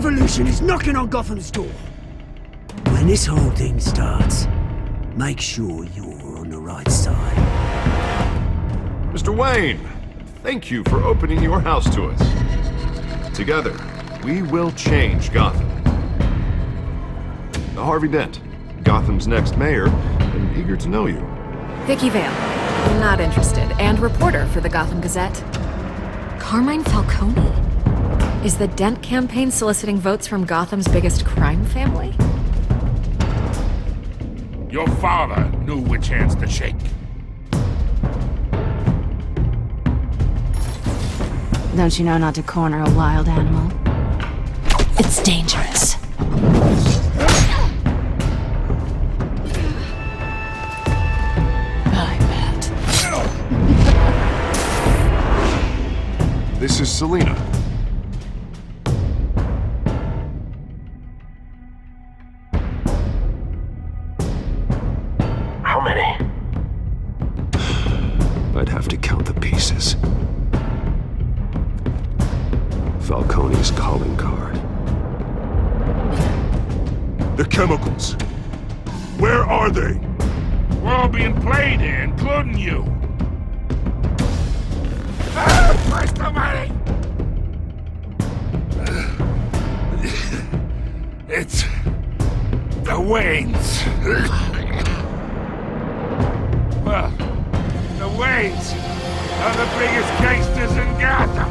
revolution is knocking on Gotham's door. When this whole thing starts, make sure you're on the right side. Mr. Wayne, thank you for opening your house to us. Together, we will change Gotham. Harvey Dent, Gotham's next mayor, and eager to know you. Vicky Vale, not interested, and reporter for the Gotham Gazette. Carmine Falcone? Is the Dent campaign soliciting votes from Gotham's biggest crime family? Your father knew which hands to shake. Don't you know not to corner a wild animal? It's dangerous. I bet. This is Selina. How many? I'd have to count the pieces. Falcone's calling card. The chemicals. Where are they? We're all being played here, including you. Christ almighty! It's the Waynes. Well, the Waynes are the biggest gangsters in Gotham.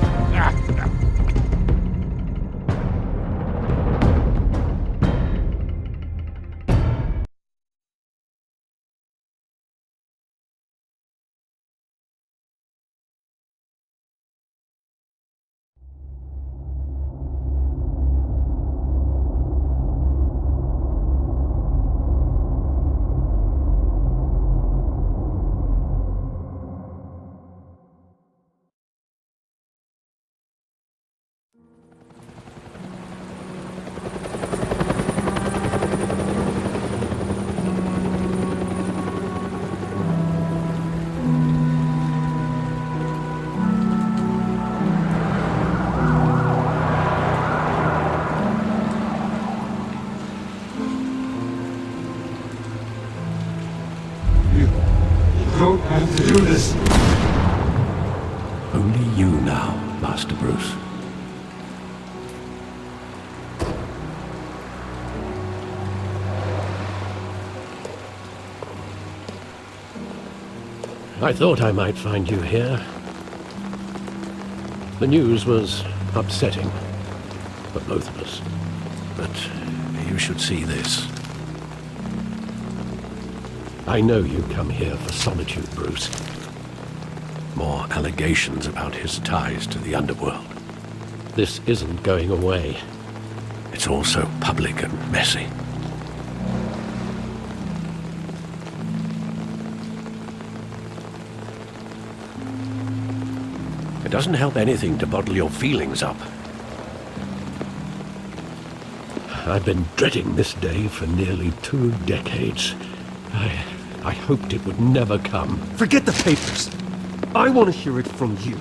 Don't have to do this. Only you now, Master Bruce. I thought I might find you here. The news was upsetting for both of us. But you should see this. I know you come here for solitude, Bruce. More allegations about his ties to the underworld. This isn't going away. It's all so public and messy. It doesn't help anything to bottle your feelings up. I've been dreading this day for nearly 2 decades. I hoped it would never come. Forget the papers. I want to hear it from you.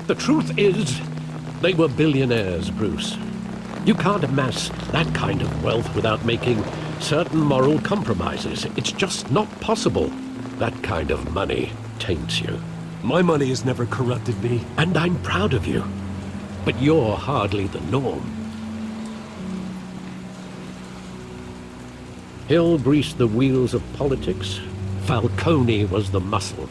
The truth is, they were billionaires, Bruce. You can't amass that kind of wealth without making certain moral compromises. It's just not possible. That kind of money taints you. My money has never corrupted me. And I'm proud of you. But you're hardly the norm. Hill greased the wheels of politics. Falcone was the muscle.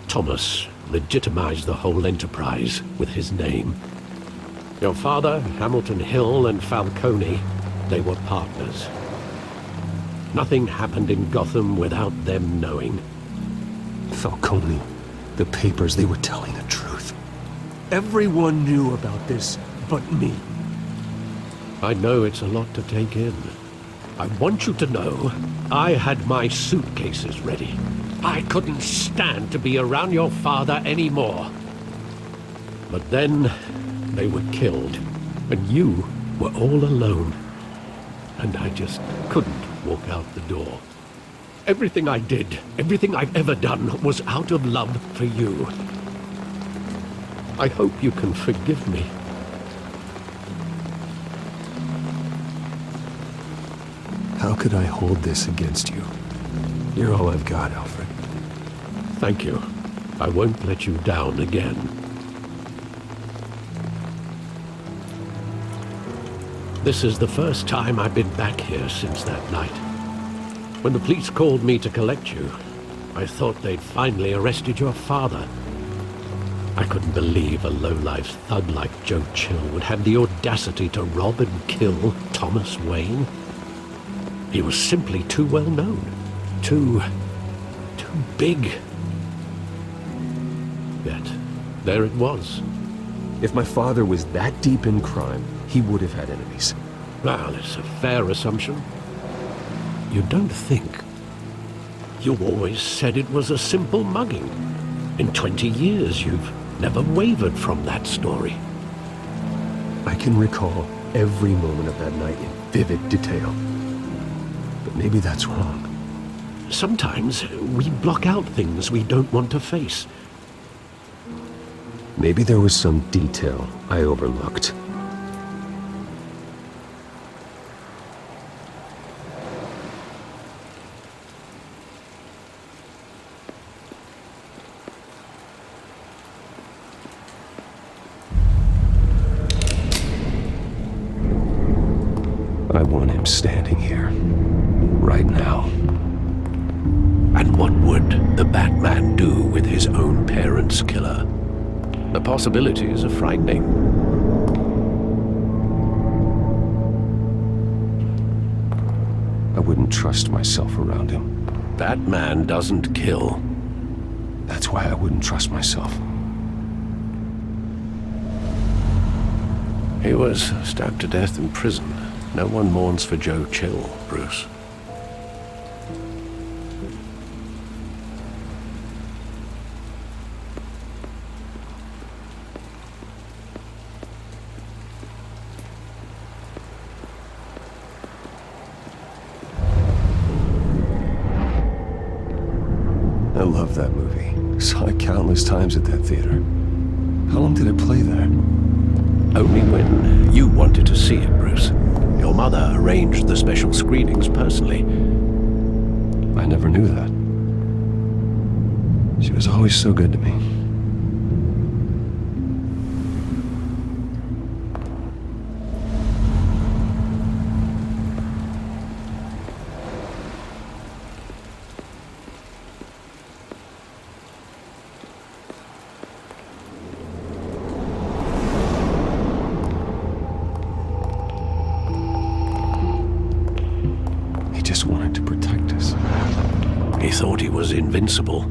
Thomas legitimized the whole enterprise with his name. Your father, Hamilton Hill, and Falcone, they were partners. Nothing happened in Gotham without them knowing. Falcone, the papers, they were telling the truth. Everyone knew about this but me. I know it's a lot to take in. I want you to know, I had my suitcases ready. I couldn't stand to be around your father anymore. But then, they were killed, and you were all alone. And I just couldn't walk out the door. Everything I did, everything I've ever done, was out of love for you. I hope you can forgive me. could I hold this against you? You're all I've got, Alfred. Thank you. I won't let you down again. This is the first time I've been back here since that night. When the police called me to collect you, I thought they'd finally arrested your father. I couldn't believe a low-life thug like Joe Chill would have the audacity to rob and kill Thomas Wayne. He was simply too well known. Too big. Yet, there it was. If my father was that deep in crime, he would have had enemies. Well, it's a fair assumption. You don't think? You always said it was a simple mugging. In 20 years, you've never wavered from that story. I can recall every moment of that night in vivid detail. But maybe that's wrong. Sometimes we block out things we don't want to face. Maybe there was some detail I overlooked. I want him standing here, right now. And what would the Batman do with his own parents' killer? The possibilities are frightening. I wouldn't trust myself around him. Batman doesn't kill. That's why I wouldn't trust myself. He was stabbed to death in prison. No one mourns for Joe Chill, Bruce. I love that movie. Saw it countless times at that theater. How long did it play there? Only when you wanted to see it, Bruce. Your mother arranged the special screenings personally. I never knew that. She was always so good to me. Just wanted to protect us. He thought he was invincible.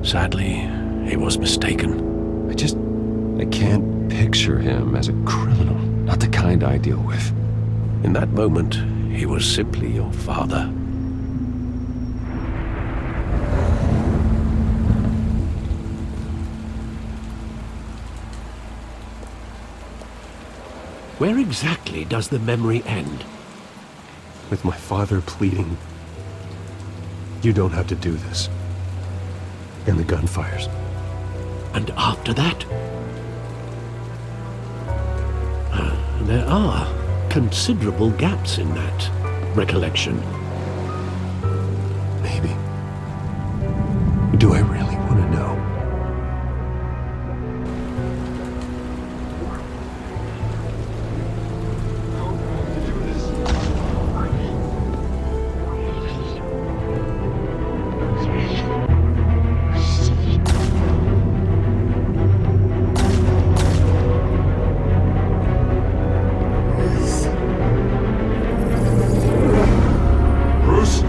Sadly, he was mistaken. I can't picture him as a criminal. Not the kind I deal with. In that moment, he was simply your father. Where exactly does the memory end? With my father pleading, "You don't have to do this." And the gun fires. And after that? There are considerable gaps in that recollection. Maybe. Do I really want to know?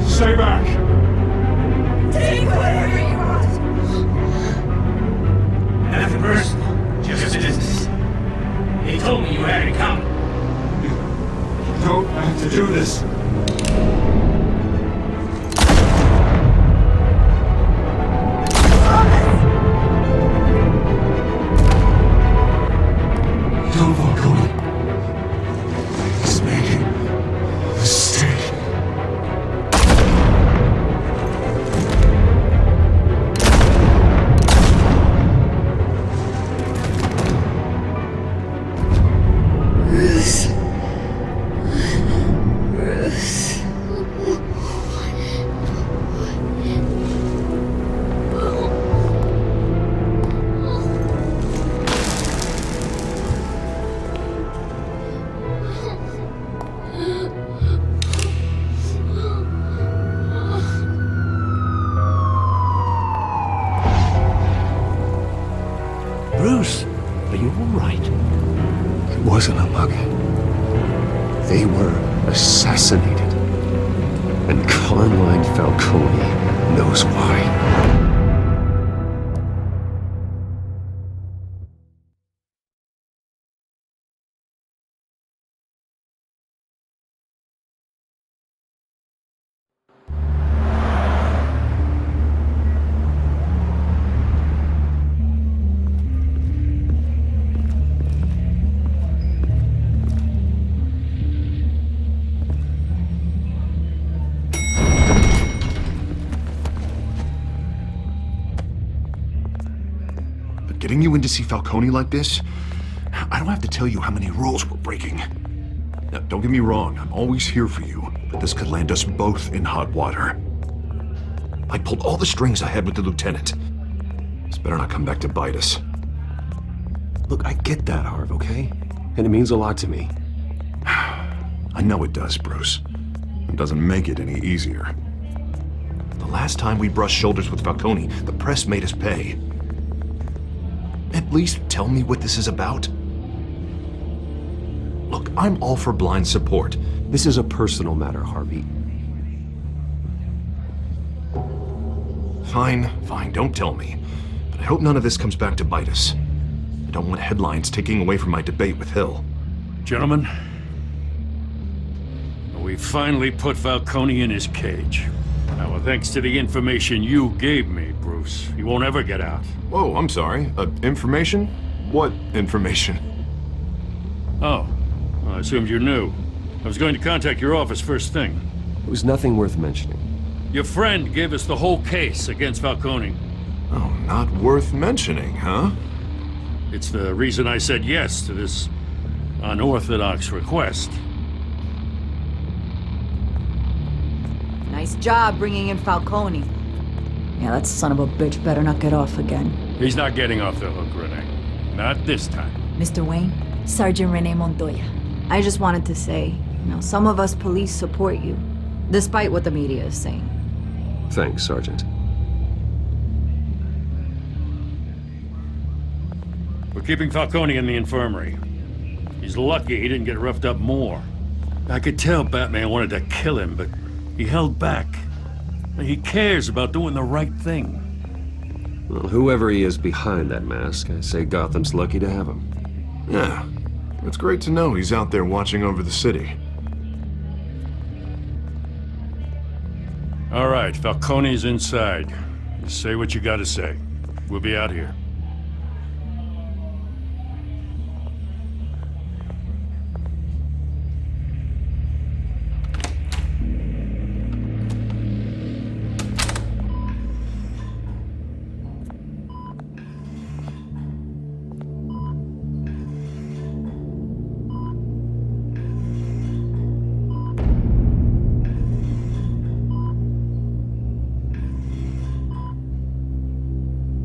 Stay back! Take whatever you want! Nothing personal, just business. They told me you had it coming. You don't have to do this. Don't Falcone. He's making a mistake. Bruce. Are you all right? It wasn't a mug. They were assassinated. And Carmine Falcone knows why. Getting you in to see Falcone like this? I don't have to tell you how many rules we're breaking. Now, don't get me wrong, I'm always here for you, but this could land us both in hot water. I pulled all the strings I had with the lieutenant. This better not come back to bite us. Look, I get that, Harv, okay? And it means a lot to me. I know it does, Bruce. It doesn't make it any easier. The last time we brushed shoulders with Falcone, the press made us pay. At least tell me what this is about. Look, I'm all for blind support. This is a personal matter, Harvey. Fine, don't tell me. But I hope none of this comes back to bite us. I don't want headlines taking away from my debate with Hill. Gentlemen, we finally put Falcone in his cage. Now, thanks to the information you gave me, Bruce, he won't ever get out. Whoa, I'm sorry. Information? What information? Oh, well, I assumed you knew. I was going to contact your office first thing. It was nothing worth mentioning. Your friend gave us the whole case against Falcone. Oh, not worth mentioning, huh? It's the reason I said yes to this unorthodox request. Nice job bringing in Falcone. Yeah, that son of a bitch better not get off again. He's not getting off the hook, Renee. Not this time. Mr. Wayne, Sergeant Renee Montoya. I just wanted to say, some of us police support you, despite what the media is saying. Thanks, Sergeant. We're keeping Falcone in the infirmary. He's lucky he didn't get roughed up more. I could tell Batman wanted to kill him, but he held back. He cares about doing the right thing. Well, whoever he is behind that mask, I say Gotham's lucky to have him. Yeah, it's great to know he's out there watching over the city. All right, Falcone's inside. You say what you gotta say. We'll be out here.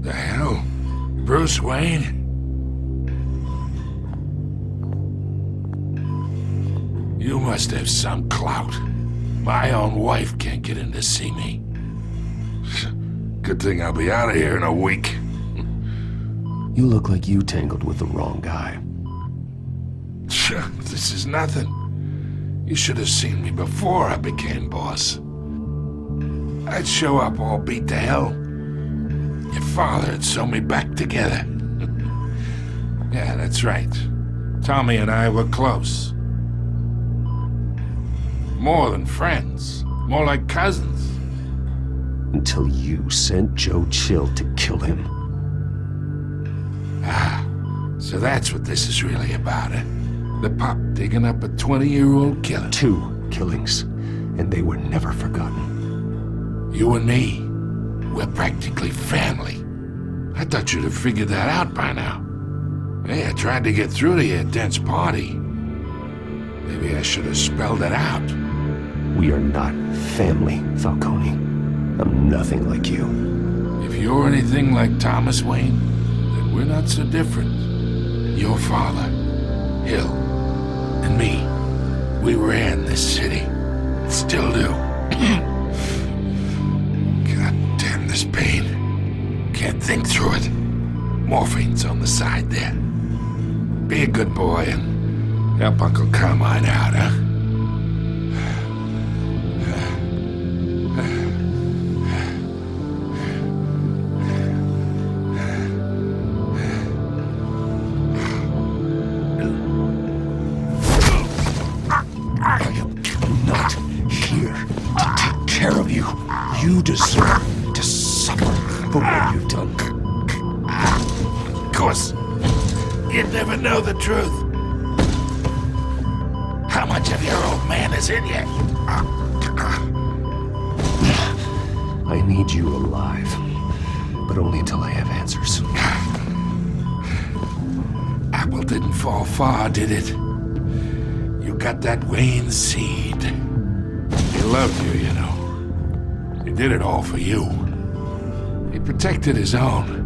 The hell? Bruce Wayne? You must have some clout. My own wife can't get in to see me. Good thing I'll be out of here in a week. You look like you tangled with the wrong guy. This is nothing. You should have seen me before I became boss. I'd show up all beat to hell. Your father had sewn me back together. Yeah, that's right. Tommy and I were close. More than friends. More like cousins. Until you sent Joe Chill to kill him. Ah, so that's what this is really about, eh? The pup digging up a 20-year-old killer. 2 killings, and they were never forgotten. You and me, we're practically family. I thought you'd have figured that out by now. Hey, I tried to get through to your dense party. Maybe I should have spelled it out. We are not family, Falcone. I'm nothing like you. If you're anything like Thomas Wayne, then we're not so different. Your father, Hill, and me, we ran this city. Still do. God damn this pain. Can't think through it. Morphine's on the side there. Be a good boy and help Uncle Carmine out, huh? You deserve to suffer for what you've done. Of course, you'd never know the truth. How much of your old man is in you? I need you alive, but only until I have answers. Apple didn't fall far, did it? You got that Wayne seed. He loved you, you know. He did it all for you. He protected his own.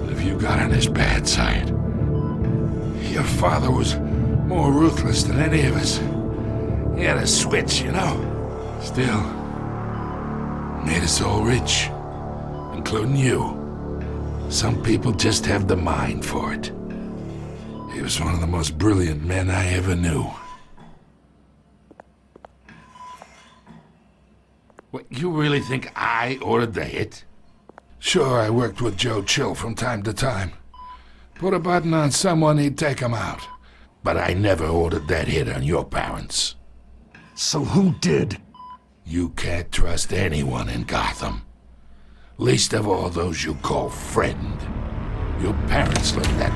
But if you got on his bad side, your father was more ruthless than any of us. He had a switch, you know. Still, made us all rich, including you. Some people just have the mind for it. He was one of the most brilliant men I ever knew. What, you really think I ordered the hit? Sure, I worked with Joe Chill from time to time. Put a button on someone, he'd take him out. But I never ordered that hit on your parents. So who did? You can't trust anyone in Gotham. Least of all those you call friend. Your parents learned that.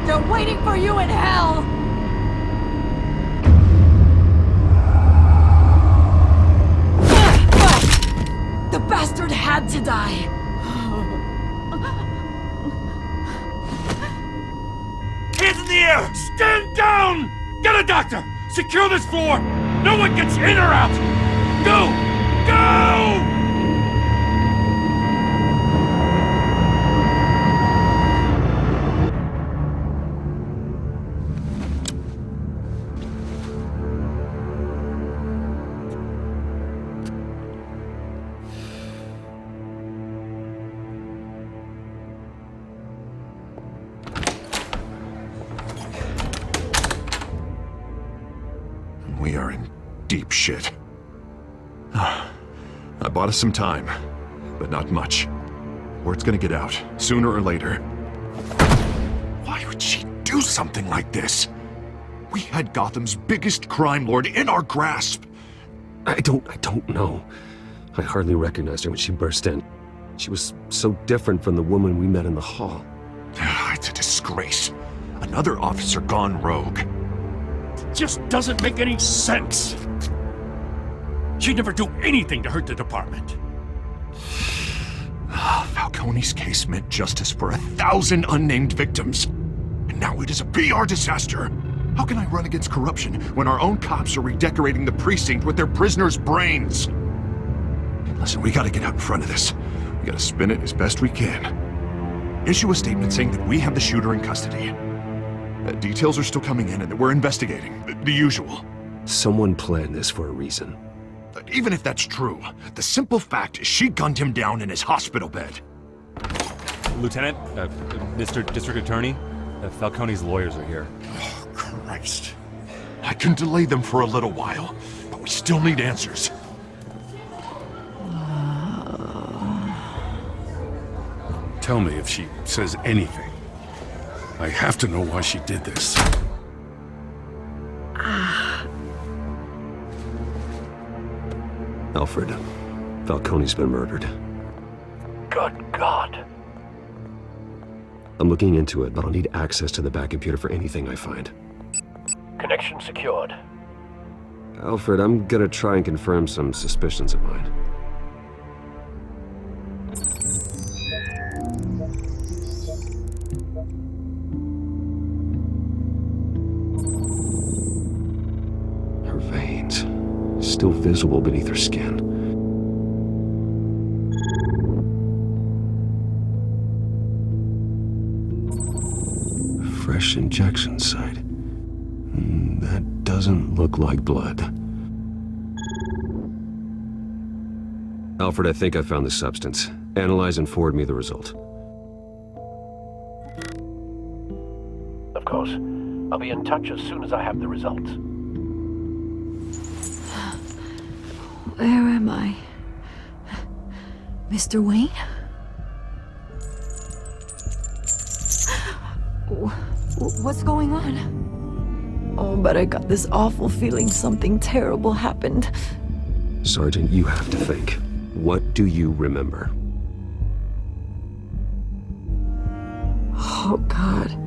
They're waiting for you in hell! The bastard had to die! Hands in the air! Stand down! Get a doctor! Secure this floor! No one gets in or out! Go! Go! We are in deep shit. I bought us some time, but not much. Word's gonna get out, sooner or later. Why would she do something like this? We had Gotham's biggest crime lord in our grasp. I don't know. I hardly recognized her when she burst in. She was so different from the woman we met in the hall. It's a disgrace. Another officer gone rogue. Just doesn't make any sense. She'd never do anything to hurt the department. Falcone's case meant justice for 1,000 unnamed victims. And now it is a PR disaster. How can I run against corruption when our own cops are redecorating the precinct with their prisoners' brains? Listen, we gotta get out in front of this. We gotta spin it as best we can. Issue a statement saying that we have the shooter in custody. Details are still coming in and that we're investigating. The usual. Someone planned this for a reason. Even if that's true, the simple fact is she gunned him down in his hospital bed. Lieutenant, Mr. District Attorney, Falcone's lawyers are here. Oh, Christ. I can delay them for a little while, but we still need answers. Tell me if she says anything. I have to know why she did this. Alfred, Falcone's been murdered. Good God. I'm looking into it, but I'll need access to the back computer for anything I find. Connection secured. Alfred, I'm gonna try and confirm some suspicions of mine. Her veins, still visible beneath her skin. Fresh injection site. That doesn't look like blood. Alfred, I think I found the substance. Analyze and forward me the result. of course. I'll be in touch as soon as I have the results. Where am I? Mr. Wayne? What's going on? Oh, but I got this awful feeling something terrible happened. Sergeant, you have to think. What do you remember? Oh, God.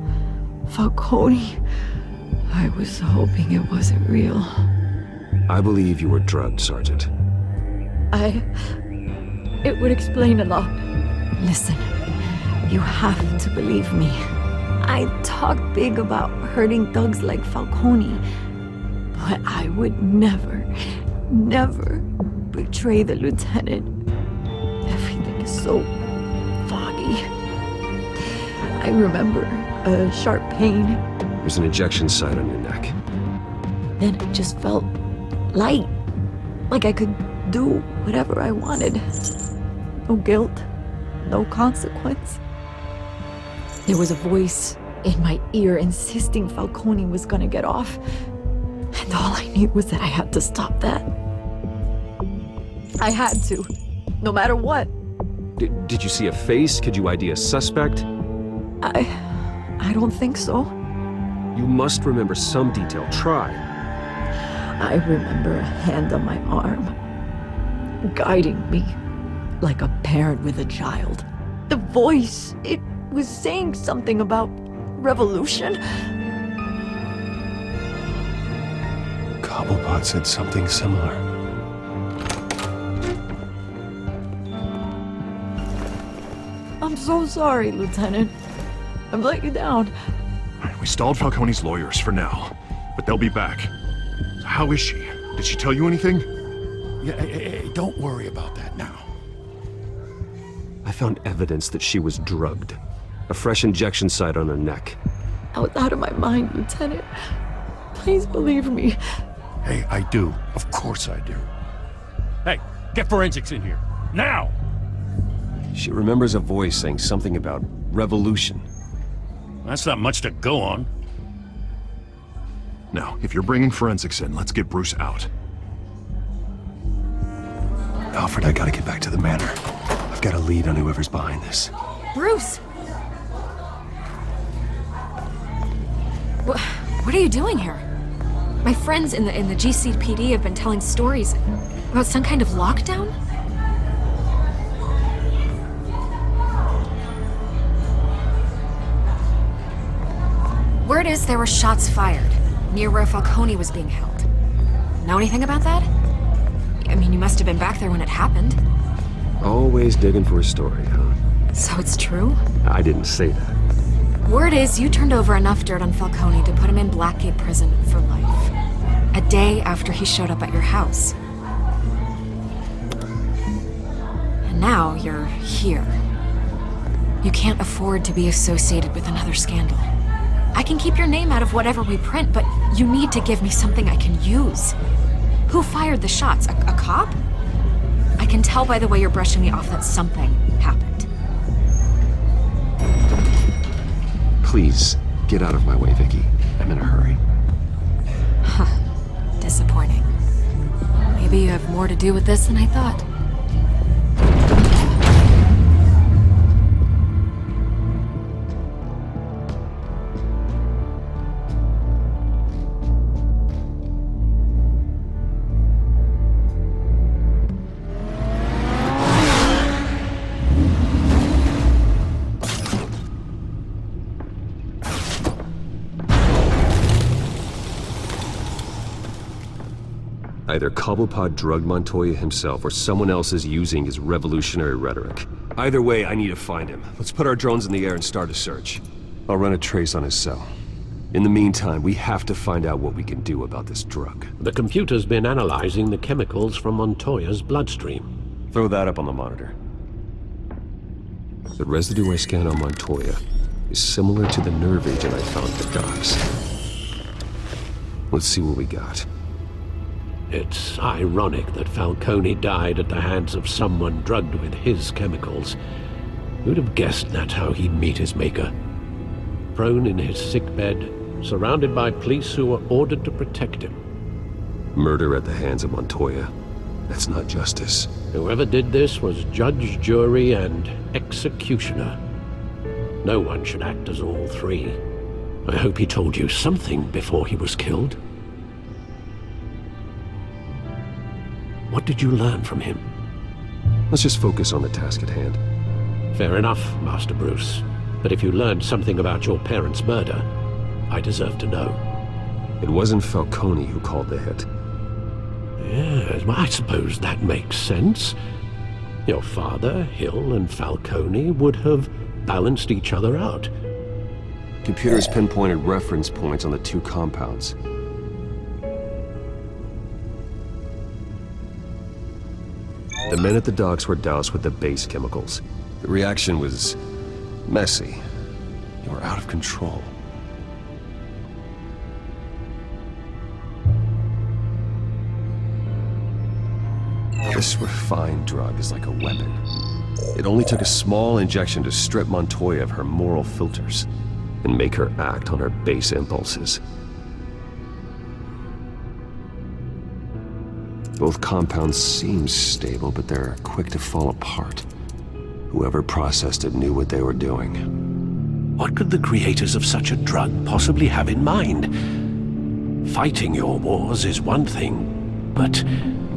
Falcone. I was hoping it wasn't real. I believe you were drugged, Sergeant. It would explain a lot. Listen, you have to believe me. I talk big about hurting thugs like Falcone, but I would never betray the lieutenant. Everything is so foggy. I remember a sharp pain. There's an injection site on your neck. Then it just felt light, like I could do whatever I wanted. No guilt, no consequence. There was a voice in my ear insisting Falcone was gonna get off. And all I knew was that I had to stop that. I had to, no matter what. Did you see a face? Could you ID a suspect? I don't think so. You must remember some detail. Try. I remember a hand on my arm, guiding me like a parent with a child. The voice, it was saying something about revolution. Cobblepot said something similar. I'm so sorry, Lieutenant. I've let you down. We stalled Falcone's lawyers for now, but they'll be back. How is she? Did she tell you anything? Yeah, hey, don't worry about that now. I found evidence that she was drugged. A fresh injection site on her neck. I was out of my mind, Lieutenant. Please believe me. Hey, I do. Of course I do. Hey, get forensics in here. Now! She remembers a voice saying something about revolution. That's not much to go on. Now, if you're bringing forensics in, let's get Bruce out. Alfred, I gotta get back to the manor. I've got a lead on whoever's behind this. Bruce! What are you doing here? My friends in the GCPD have been telling stories about some kind of lockdown? Word is there were shots fired near where Falcone was being held. Know anything about that? I mean, you must have been back there when it happened. Always digging for a story, huh? So it's true? I didn't say that. Word is you turned over enough dirt on Falcone to put him in Blackgate Prison for life. A day after he showed up at your house. And now you're here. You can't afford to be associated with another scandal. I can keep your name out of whatever we print, but you need to give me something I can use. Who fired the shots? A cop? I can tell by the way you're brushing me off that something happened. Please, get out of my way, Vicky. I'm in a hurry. Huh. Disappointing. Maybe you have more to do with this than I thought. Either Cobblepot drugged Montoya himself, or someone else is using his revolutionary rhetoric. Either way, I need to find him. Let's put our drones in the air and start a search. I'll run a trace on his cell. In the meantime, we have to find out what we can do about this drug. The computer's been analyzing the chemicals from Montoya's bloodstream. Throw that up on the monitor. The residue I scanned on Montoya is similar to the nerve agent I found at the docks. Let's see what we got. It's ironic that Falcone died at the hands of someone drugged with his chemicals. Who'd have guessed that's how he'd meet his maker? prone in his sickbed, surrounded by police who were ordered to protect him. Murder at the hands of Montoya. That's not justice. Whoever did this was judge, jury, and executioner. No one should act as all three. I hope he told you something before he was killed. What did you learn from him? Let's just focus on the task at hand. Fair enough, Master Bruce. But if you learned something about your parents' murder, I deserve to know. It wasn't Falcone who called the hit. Yes, well, I suppose that makes sense. Your father, Hill, and Falcone would have balanced each other out. Computers pinpointed reference points on the two compounds. The men at the docks were doused with the base chemicals. The reaction was messy. They were out of control. This refined drug is like a weapon. It only took a small injection to strip Montoya of her moral filters and make her act on her base impulses. Both compounds seem stable, but they're quick to fall apart. Whoever processed it knew what they were doing. What could the creators of such a drug possibly have in mind? Fighting your wars is one thing, but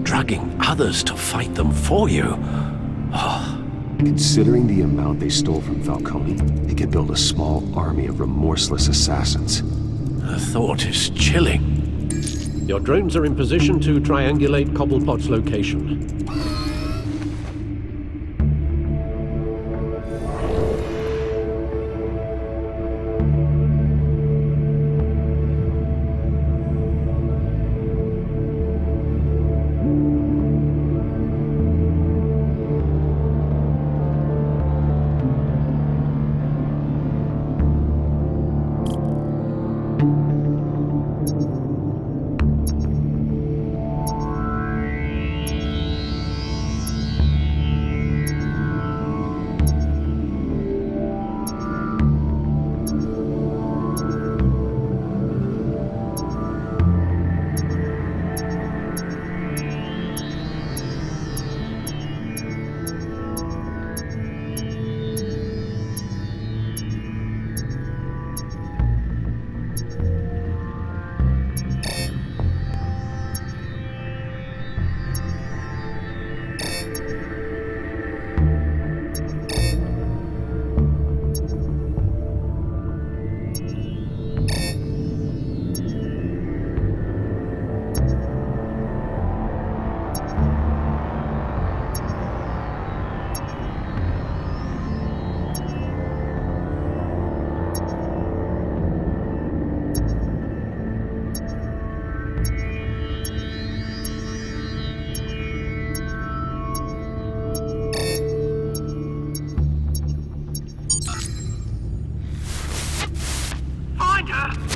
drugging others to fight them for you? Oh. Considering the amount they stole from Falcone, they could build a small army of remorseless assassins. The thought is chilling. Your drones are in position to triangulate Cobblepot's location.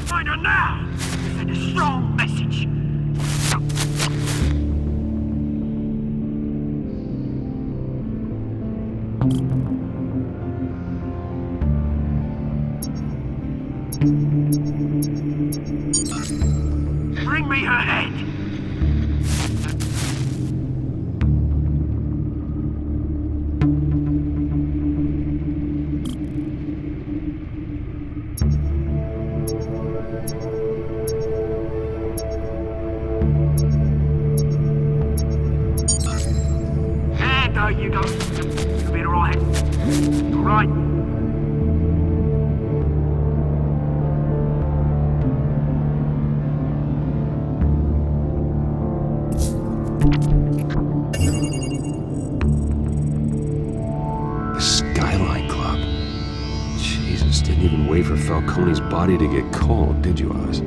Find her now! Send a strong message. Bring me her head! No, you don't. You'll be alright. Alright. The Skyline Club. Jesus, didn't even wait for Falcone's body to get cold, did you, Oz?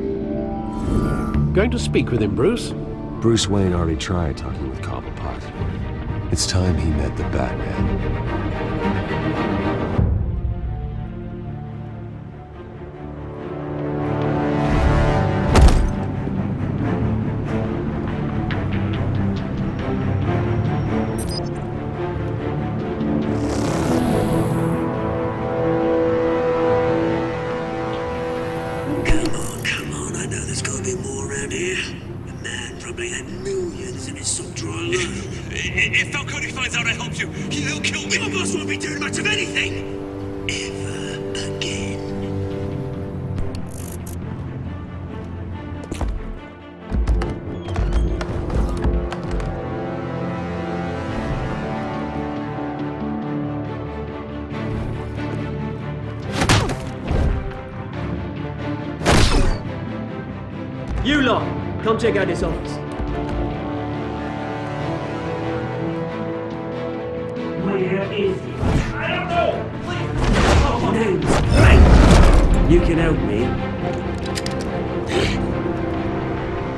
Going to speak with him, Bruce? Bruce Wayne already tried talking with Cobblepot. It's time he met the Batman. If Falcone finds out I helped you, he'll kill me. Your boss won't be doing much of anything. Ever again. You lot, come check out this office. Where is he? I don't know! Please! Name's Frank! You can help me.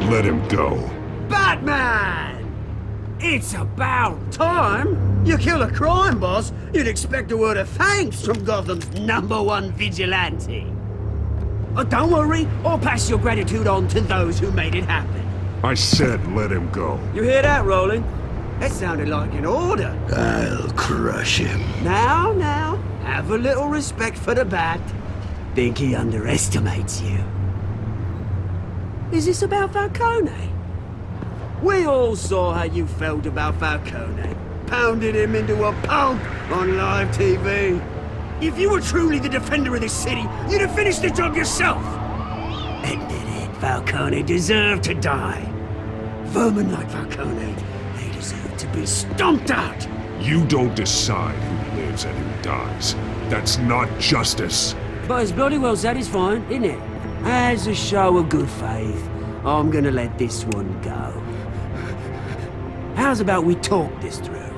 Let him go. Batman! It's about time! You kill a crime boss, you'd expect a word of thanks from Gotham's #1 vigilante. Oh, don't worry, I'll pass your gratitude on to those who made it happen. I said let him go. You hear that, Roland? That sounded like an order. I'll crush him. Now, have a little respect for the Bat. Think he underestimates you. Is this about Falcone? We all saw how you felt about Falcone. Pounded him into a pulp on live TV. If you were truly the defender of this city, you'd have finished the job yourself. Admit it, Falcone deserved to die. Vermin like Falcone, they deserve to be stomped out. You don't decide who lives and who dies. That's not justice. But it's bloody well satisfying, isn't it? As a show of good faith, I'm gonna let this one go. How's about we talk this through?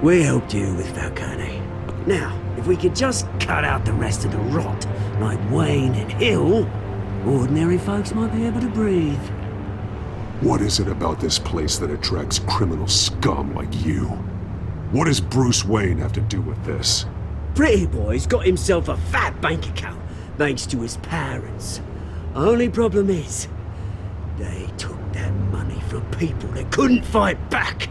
We helped you with Falcone. Now, if we could just cut out the rest of the rot, like Wayne and Hill, ordinary folks might be able to breathe. What is it about this place that attracts criminal scum like you? What does Bruce Wayne have to do with this? Pretty Boy's got himself a fat bank account, thanks to his parents. Only problem is, they took that money from people that couldn't fight back.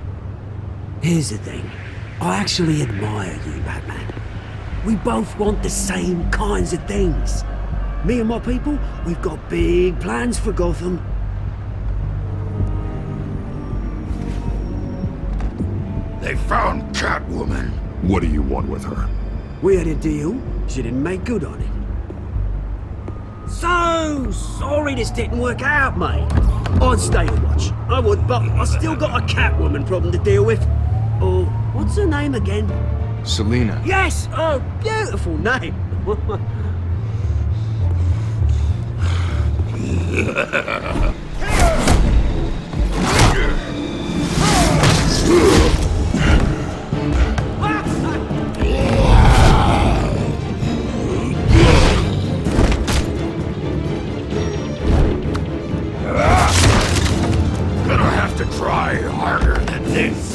Here's the thing. I actually admire you, Batman. We both want the same kinds of things. Me and my people, we've got big plans for Gotham. They found Catwoman. What do you want with her? We had a deal. She didn't make good on it. So sorry this didn't work out, mate. I'd stay and watch. I would, but I still got a Catwoman problem to deal with. Oh, what's her name again? Selina. Yes! Oh, beautiful name. Gonna have to try harder than this.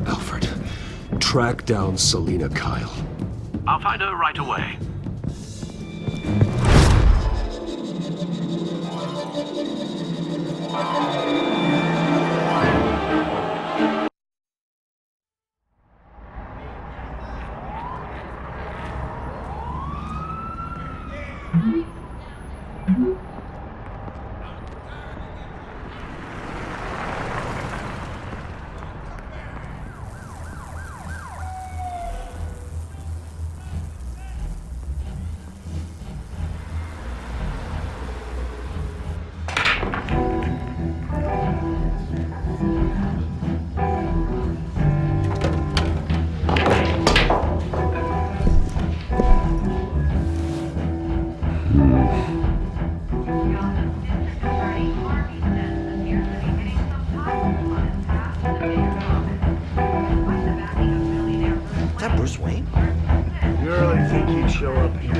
Alfred, track down Selina Kyle. I'll find her right away. Is that Bruce Wayne? You really think he'd show up here?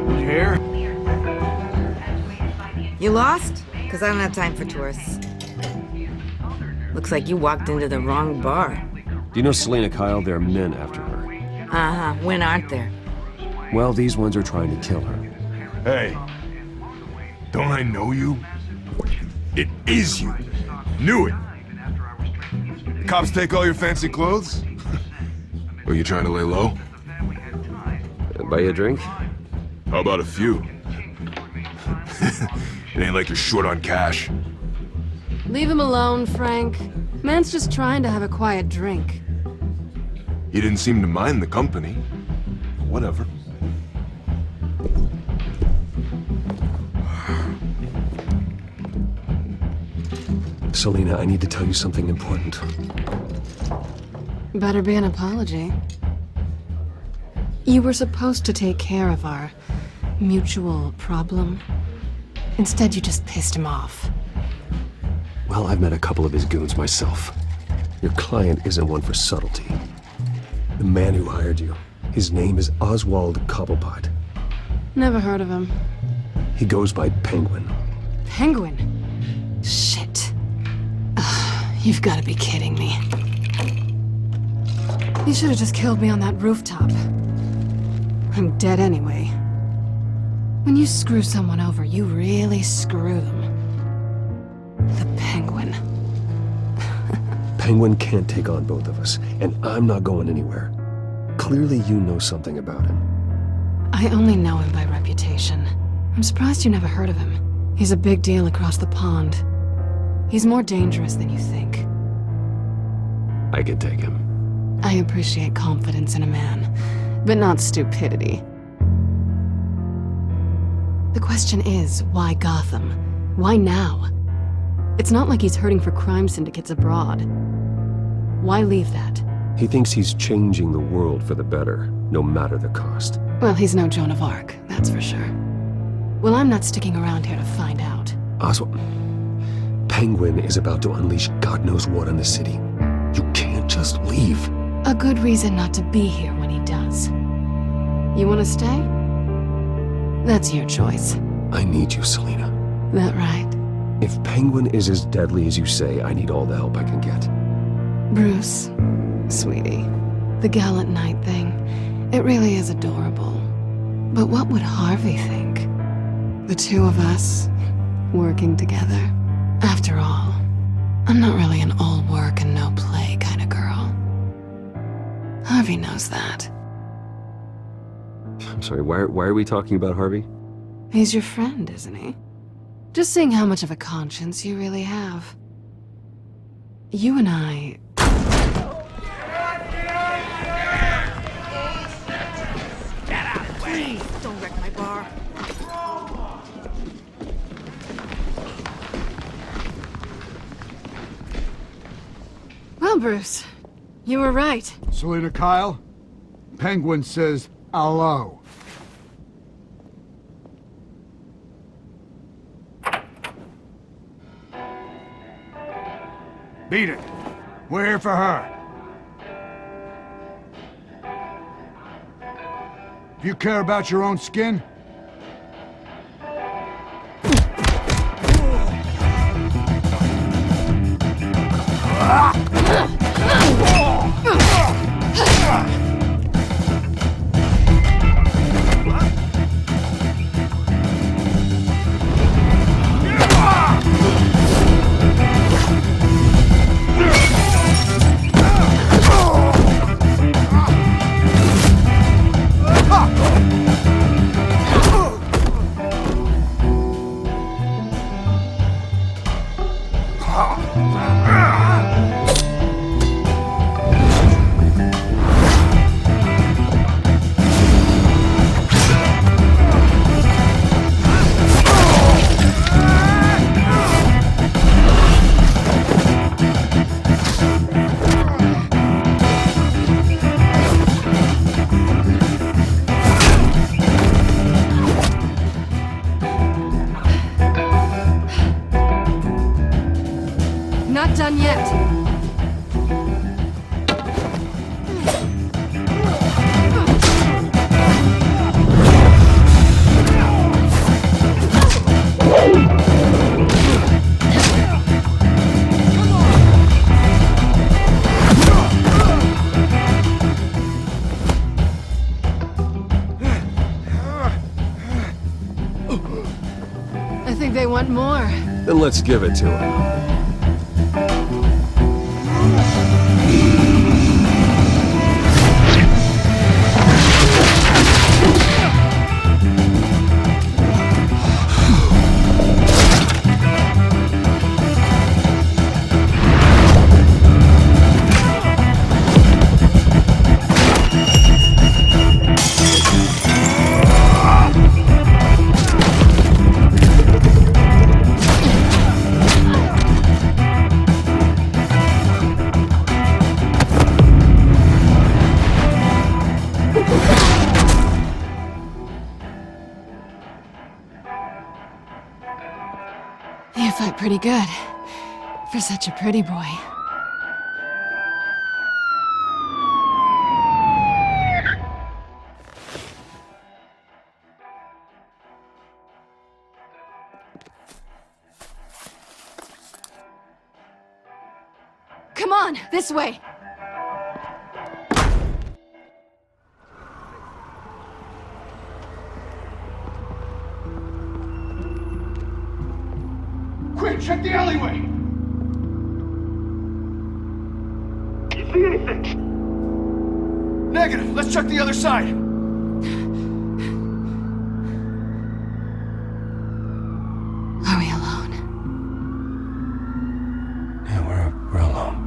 You here? You lost? Because I don't have time for tourists. Looks like you walked into the wrong bar. Do you know Selina Kyle? There are men after her. Uh-huh. When aren't there? Well, these ones are trying to kill her. Hey, don't I know you? It is you. Knew it. Cops take all your fancy clothes? Are you trying to lay low? Buy you a drink? How about a few? It ain't like you're short on cash. Leave him alone, Frank. Man's just trying to have a quiet drink. He didn't seem to mind the company. Whatever. Selina, I need to tell you something important. Better be an apology. You were supposed to take care of our mutual problem. Instead, you just pissed him off. Well, I've met a couple of his goons myself. Your client isn't one for subtlety. The man who hired you, his name is Oswald Cobblepot. Never heard of him. He goes by Penguin. Penguin? Shit. Ugh, you've got to be kidding me. You should have just killed me on that rooftop. I'm dead anyway. When you screw someone over, you really screw them. The Penguin. Penguin can't take on both of us, and I'm not going anywhere. Clearly you know something about him. I only know him by reputation. I'm surprised you never heard of him. He's a big deal across the pond. He's more dangerous than you think. I can take him. I appreciate confidence in a man, but not stupidity. The question is, why Gotham? Why now? It's not like he's hurting for crime syndicates abroad. Why leave that? He thinks he's changing the world for the better, no matter the cost. Well, he's no Joan of Arc, that's for sure. Well, I'm not sticking around here to find out. Oswald, Penguin is about to unleash God knows what on the city. You can't just leave. A good reason not to be here when he does. You want to stay? That's your choice. I need you, Selina. That right? If Penguin is as deadly as you say, I need all the help I can get. Bruce, sweetie, the gallant knight thing, it really is adorable. But what would Harvey think? The two of us, working together. After all, I'm not really an all work and no play kind of girl. Harvey knows that. I'm sorry, why are we talking about Harvey? He's your friend, isn't he? Just seeing how much of a conscience you really have. You and I... Get out of the way! Please, don't wreck my bar. Well, Bruce, you were right. Selina Kyle, Penguin says hello. Beat it. We're here for her. If you care about your own skin, like they want more. Then let's give it to him. You fight pretty good. For such a pretty boy. Come on, this way! Quick, check the alleyway! You see anything? Negative. Let's check the other side. Are we alone? Yeah, we're alone.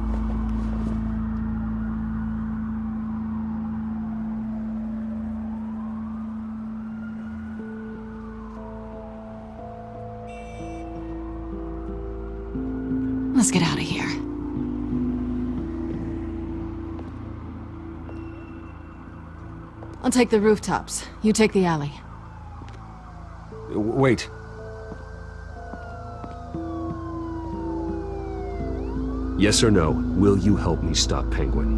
Let's get out of here. I'll take the rooftops. You take the alley. Wait. Yes or no, will you help me stop Penguin?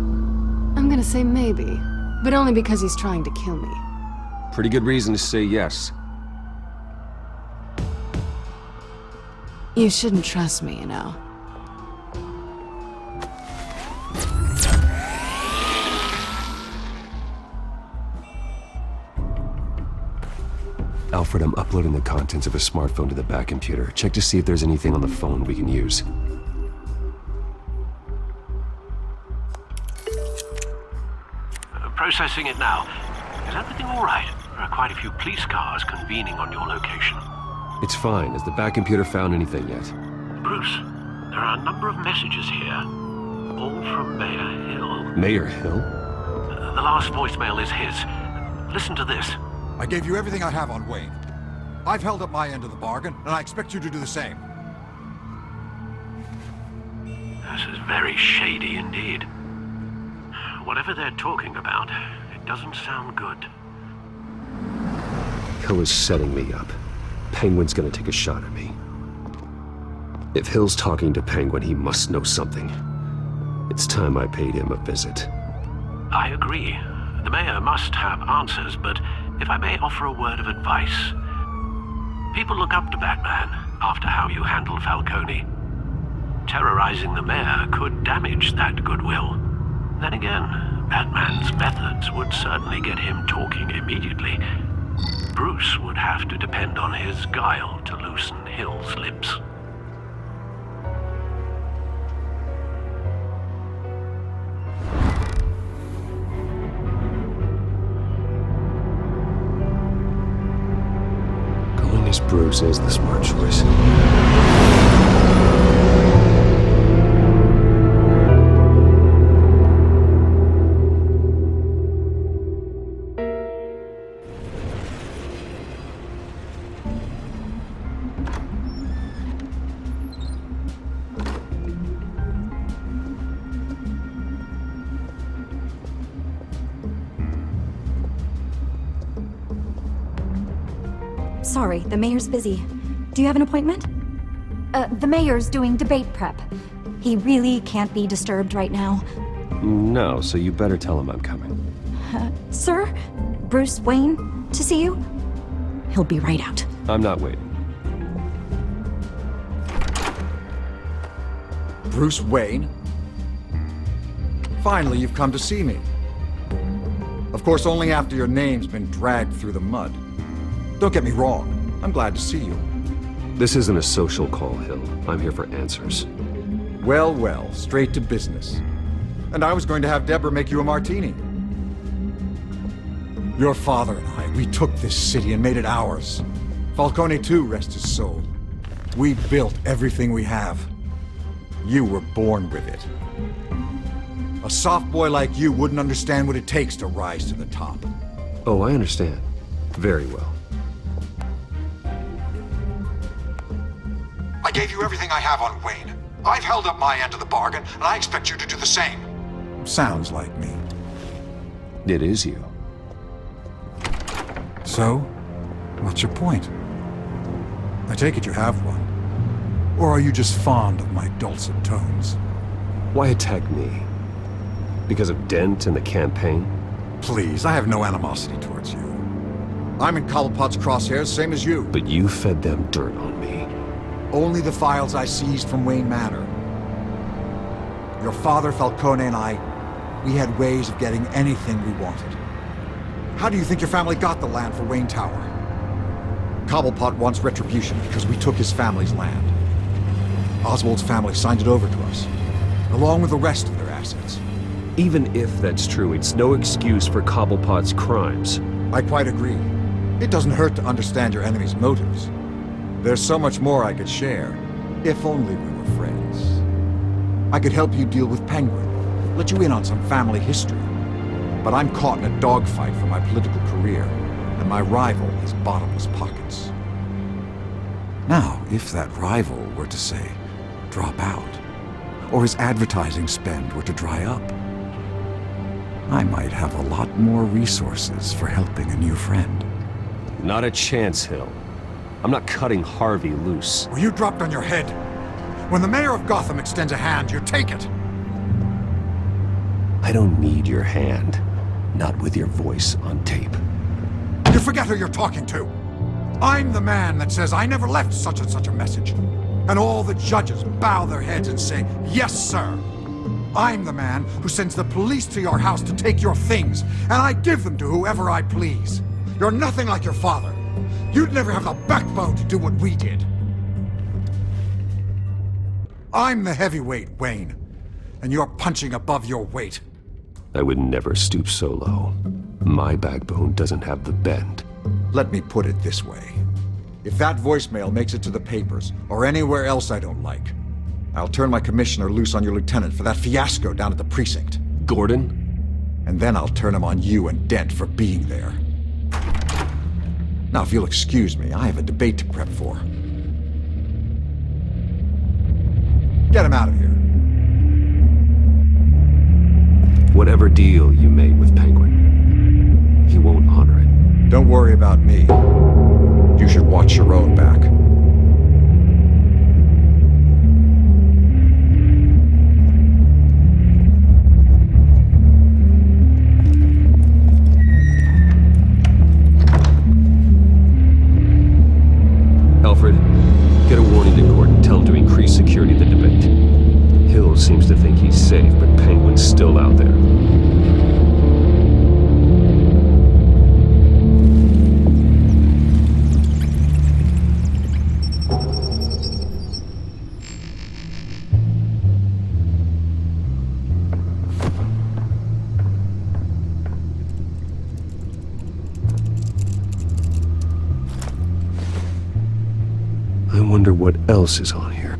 I'm gonna say maybe, but only because he's trying to kill me. Pretty good reason to say yes. You shouldn't trust me, you know. Alfred, I'm uploading the contents of a smartphone to the back computer. Check to see if there's anything on the phone we can use. Processing it now. Is everything all right? There are quite a few police cars convening on your location. It's fine. Has the back computer found anything yet? Bruce, there are a number of messages here. All from Mayor Hill. Mayor Hill? The last voicemail is his. Listen to this. I gave you everything I have on Wayne. I've held up my end of the bargain, and I expect you to do the same. This is very shady indeed. Whatever they're talking about, it doesn't sound good. Hill is setting me up. Penguin's gonna take a shot at me. If Hill's talking to Penguin, he must know something. It's time I paid him a visit. I agree. The mayor must have answers, but if I may offer a word of advice. People look up to Batman after how you handled Falcone. Terrorizing the mayor could damage that goodwill. Then again, Batman's methods would certainly get him talking immediately. Bruce would have to depend on his guile to loosen Hill's lips. Going as Bruce is the smart choice. Sorry, the mayor's busy. Do you have an appointment? The mayor's doing debate prep. He really can't be disturbed right now. No, so you better tell him I'm coming. Sir? Bruce Wayne to see you? He'll be right out. I'm not waiting. Bruce Wayne? Finally, you've come to see me. Of course, only after your name's been dragged through the mud. Don't get me wrong, I'm glad to see you. This isn't a social call, Hill. I'm here for answers. Well, well, straight to business. And I was going to have Deborah make you a martini. Your father and I, we took this city and made it ours. Falcone too, rest his soul. We built everything we have. You were born with it. A soft boy like you wouldn't understand what it takes to rise to the top. Oh, I understand. Very well. I gave you everything I have on Wayne. I've held up my end of the bargain, and I expect you to do the same. Sounds like me. It is you. So, what's your point? I take it you have one. Or are you just fond of my dulcet tones? Why attack me? Because of Dent and the campaign? Please, I have no animosity towards you. I'm in Cobblepot's crosshairs, same as you. But you fed them dirt on me. Only the files I seized from Wayne Manor. Your father, Falcone, and I, we had ways of getting anything we wanted. How do you think your family got the land for Wayne Tower? Cobblepot wants retribution because we took his family's land. Oswald's family signed it over to us, along with the rest of their assets. Even if that's true, it's no excuse for Cobblepot's crimes. I quite agree. It doesn't hurt to understand your enemy's motives. There's so much more I could share, if only we were friends. I could help you deal with Penguin, let you in on some family history. But I'm caught in a dogfight for my political career, and my rival has bottomless pockets. Now, if that rival were to say, drop out, or his advertising spend were to dry up, I might have a lot more resources for helping a new friend. Not a chance, Hill. I'm not cutting Harvey loose. Were you dropped on your head? When the mayor of Gotham extends a hand, you take it! I don't need your hand. Not with your voice on tape. You forget who you're talking to! I'm the man that says I never left such and such a message. And all the judges bow their heads and say, yes, sir. I'm the man who sends the police to your house to take your things, and I give them to whoever I please. You're nothing like your father. You'd never have the backbone to do what we did. I'm the heavyweight, Wayne, and you're punching above your weight. I would never stoop so low. My backbone doesn't have the bend. Let me put it this way. If that voicemail makes it to the papers, or anywhere else I don't like, I'll turn my commissioner loose on your lieutenant for that fiasco down at the precinct. Gordon? And then I'll turn him on you and Dent for being there. Now, if you'll excuse me, I have a debate to prep for. Get him out of here. Whatever deal you made with Penguin, he won't honor it. Don't worry about me. You should watch your own back. Alfred, get a warning to Gordon and tell him to increase security at the debate. Hill seems to think he's safe, but Penguin's still out there. I wonder what else is on here.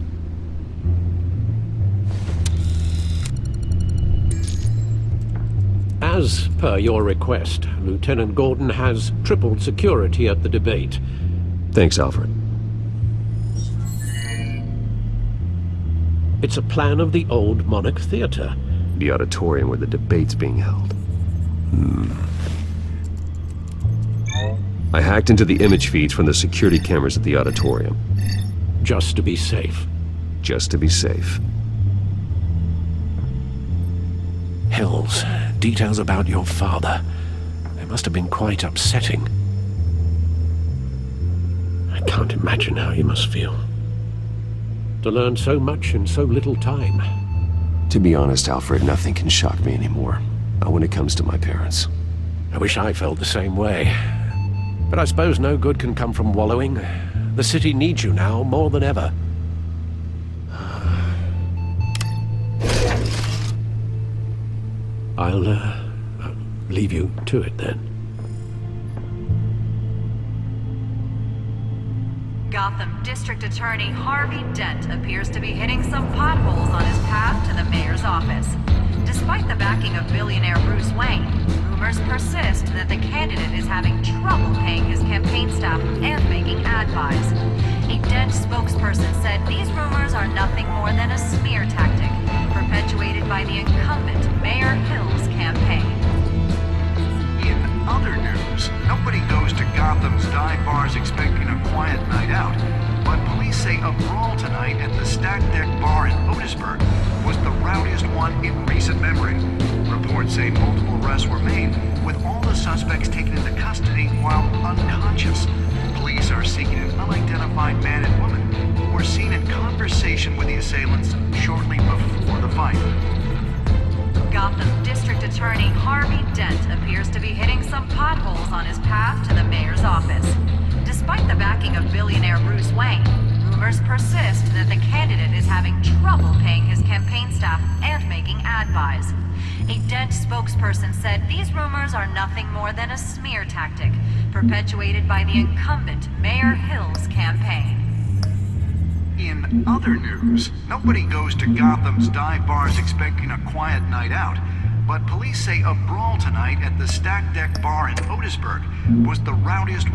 As per your request, Lieutenant Gordon has tripled security at the debate. Thanks, Alfred. It's a plan of the old Monarch Theater. The auditorium where the debate's being held. I hacked into the image feeds from the security cameras at the auditorium. Just to be safe. Just to be safe. Hills, details about your father. They must have been quite upsetting. I can't imagine how you must feel. To learn so much in so little time. To be honest, Alfred, nothing can shock me anymore. Not when it comes to my parents. I wish I felt the same way. But I suppose no good can come from wallowing. The city needs you now more than ever. I'll leave you to it then. Gotham District Attorney Harvey Dent appears to be hitting some potholes on his path to the mayor's office. Despite the backing of billionaire Bruce Wayne, rumors persist that the candidate is having trouble paying his campaign staff and making ad buys. A Dent spokesperson said these rumors are nothing more than a smear tactic, perpetuated by the incumbent Mayor Hill's campaign. In other news, nobody goes to Gotham's dive bars expecting a quiet night out, but police say a brawl tonight at the Stack Deck Bar in Otisburg was the rowdiest one in recent memory. Reports say multiple arrests were made, with all the suspects taken into custody while unconscious. Police are seeking an unidentified man and woman who were seen in conversation with the assailants shortly before the fight. Gotham District Attorney Harvey Dent appears to be hitting some potholes on his path to the mayor's office. Despite the backing of billionaire Bruce Wayne, rumors persist that the candidate is having trouble paying his campaign staff and making ad buys. A Dent spokesperson said these rumors are nothing more than a smear tactic, perpetuated by the incumbent Mayor Hill's campaign. In other news, nobody goes to Gotham's dive bars expecting a quiet night out, but police say a brawl tonight at the Stack Deck Bar in Otisburg was the rowdiest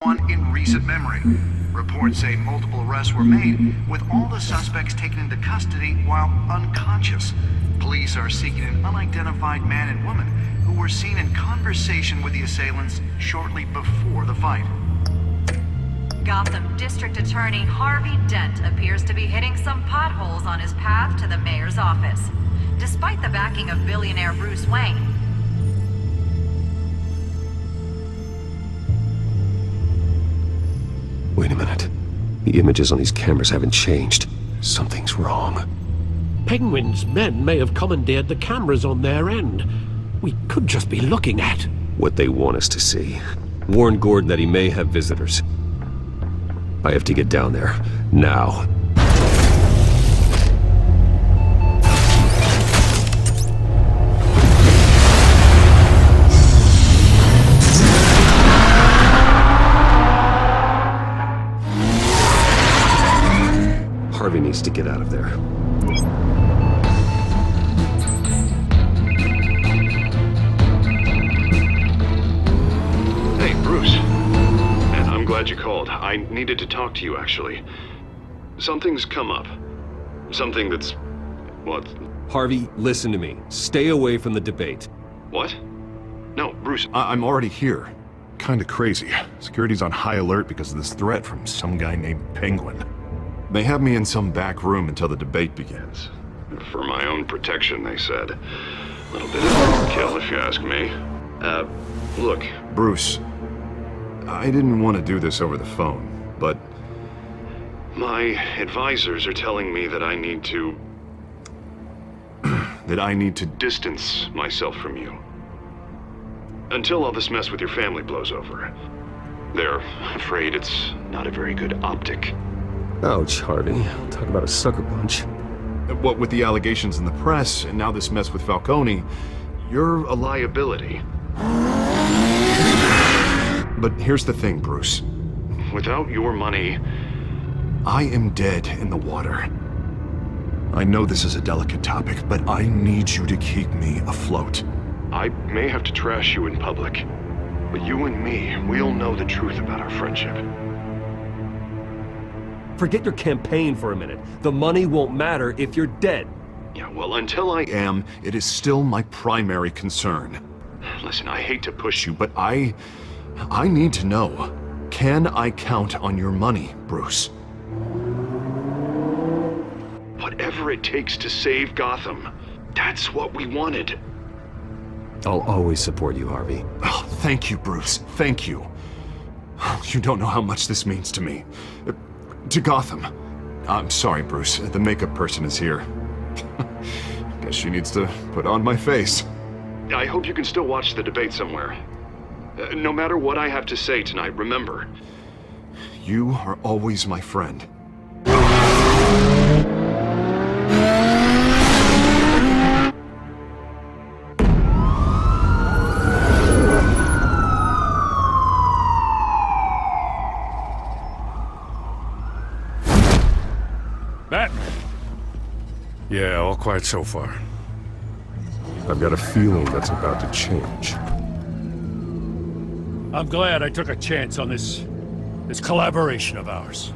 one in recent memory. Reports say multiple arrests were made, with all the suspects taken into custody while unconscious. Police are seeking an unidentified man and woman who were seen in conversation with the assailants shortly before the fight. Gotham District Attorney Harvey Dent appears to be hitting some potholes on his path to the mayor's office. Despite the backing of billionaire Bruce Wayne, Wait a minute. The images on these cameras haven't changed. Something's wrong. Penguin's men may have commandeered the cameras on their end. We could just be looking at what they want us to see. Warn Gordon that he may have visitors. I have to get down there. Now. Harvey needs to get out of there. Hey, Bruce. Man, I'm glad you called. I needed to talk to you, actually. Something's come up. Something that's... what? Harvey, listen to me. Stay away from the debate. What? No, Bruce. I'm already here. Kinda crazy. Security's on high alert because of this threat from some guy named Penguin. They have me in some back room until the debate begins. For my own protection, they said. A little bit of overkill, if you ask me. Look. Bruce, I didn't want to do this over the phone, but... my advisors are telling me that I need to... that I need to distance myself from you. Until all this mess with your family blows over. They're afraid it's not a very good optic. Ouch, Harvey. Talk about a sucker punch. What with the allegations in the press, and now this mess with Falcone, you're a liability. But here's the thing, Bruce. Without your money... I am dead in the water. I know this is a delicate topic, but I need you to keep me afloat. I may have to trash you in public, but you and me, we'll know the truth about our friendship. Forget your campaign for a minute. The money won't matter if you're dead. Yeah, well, until I am, it is still my primary concern. Listen, I hate to push you, but I need to know. Can I count on your money, Bruce? Whatever it takes to save Gotham. That's what we wanted. I'll always support you, Harvey. Oh, thank you, Bruce. Thank you. You don't know how much this means to me. To Gotham. I'm sorry, Bruce. The makeup person is here. Guess she needs to put on my face. I hope you can still watch the debate somewhere. No matter what I have to say tonight, remember. You are always my friend. Batman. Yeah, all quiet so far. I've got a feeling that's about to change. I'm glad I took a chance on this collaboration of ours.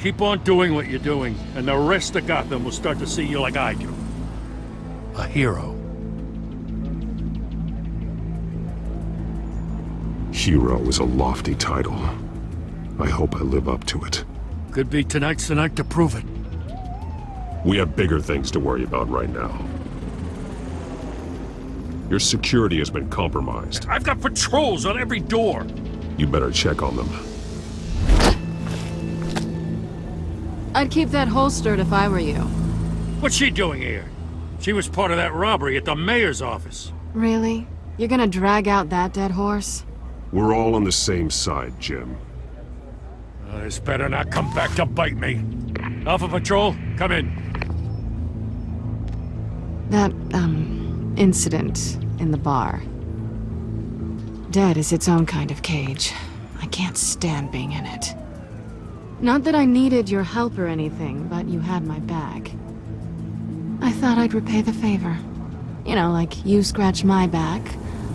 Keep on doing what you're doing, and the rest of Gotham will start to see you like I do. A hero. Hero is a lofty title. I hope I live up to it. Could be tonight's the night to prove it. We have bigger things to worry about right now. Your security has been compromised. I've got patrols on every door. You better check on them. I'd keep that holstered if I were you. What's she doing here? She was part of that robbery at the mayor's office. Really? You're gonna drag out that dead horse? We're all on the same side, Jim. This better not come back to bite me. Alpha Patrol, come in. That, incident in the bar. Dead is its own kind of cage. I can't stand being in it. Not that I needed your help or anything, but you had my back. I thought I'd repay the favor. You know, like you scratch my back,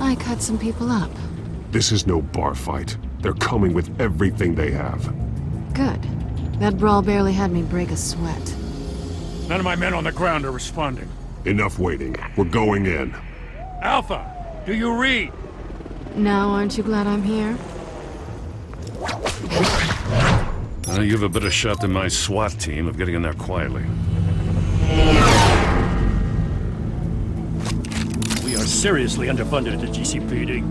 I cut some people up. This is no bar fight. They're coming with everything they have. Good. That brawl barely had me break a sweat. None of my men on the ground are responding. Enough waiting. We're going in. Alpha, do you read? Now, aren't you glad I'm here? You have a better shot than my SWAT team of getting in there quietly. We are seriously underfunded at the GCPD.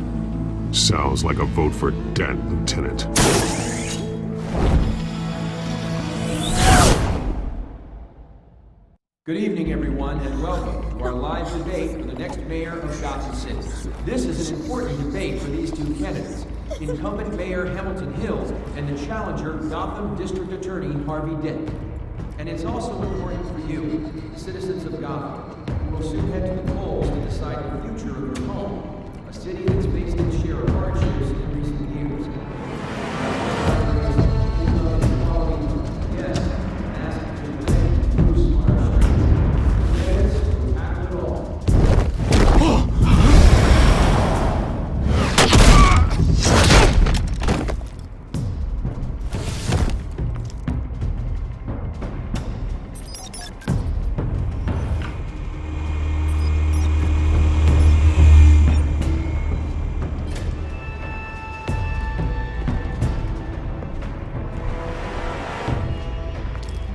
Sounds like a vote for Dent, Lieutenant. Good evening, everyone, and welcome to our live debate for the next mayor of Gotham City. This is an important debate for these two candidates, incumbent Mayor Hamilton Hill and the challenger Gotham District Attorney Harvey Dent. And it's also important for you, citizens of Gotham, who will soon head to the polls to decide the future of your home, a city that's faced its share of hardships in recent years.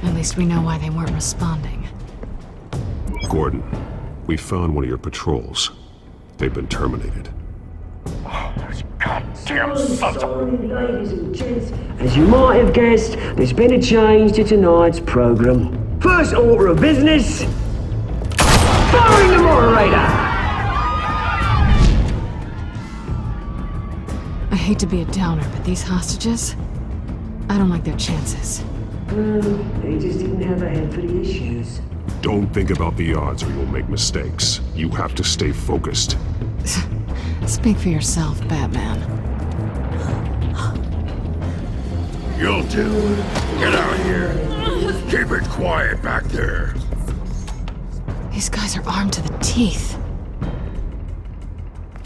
At least we know why they weren't responding. Gordon, we found one of your patrols. They've been terminated. Goddamn sons of... Ladies and gents, as you might have guessed, there's been a change to tonight's program. First order of business... firing the moderator! I hate to be a downer, but these hostages... I don't like their chances. They just didn't have a head for the issues. Don't think about the odds or you'll make mistakes. You have to stay focused. Speak for yourself, Batman. You'll do. Get out of here. Keep it quiet back there. These guys are armed to the teeth.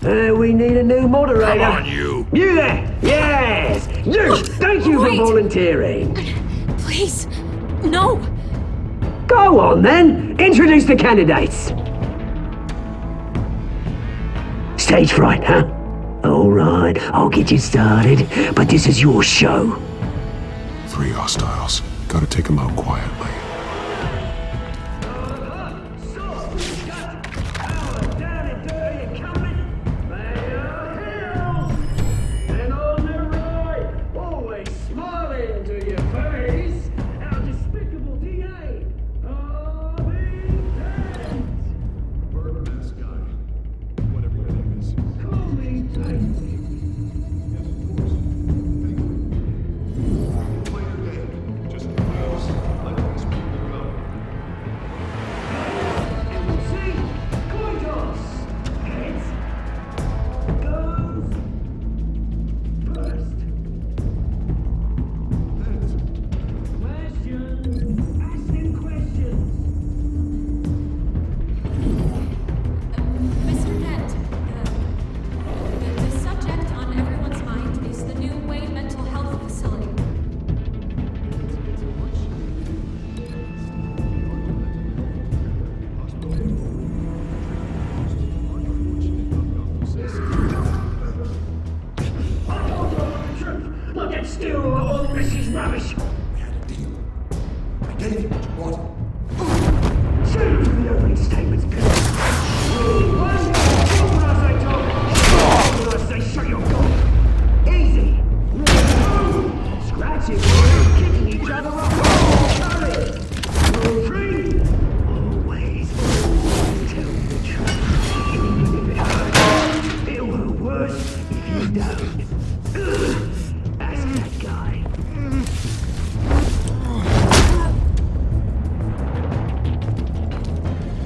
We need a new moderator. Come on, you. You there! Yes! You! Thank you for volunteering. Please, no! Go on then! Introduce the candidates! Stage fright, huh? Alright, I'll get you started, but this is your show. 3 hostiles. Gotta take them out quietly.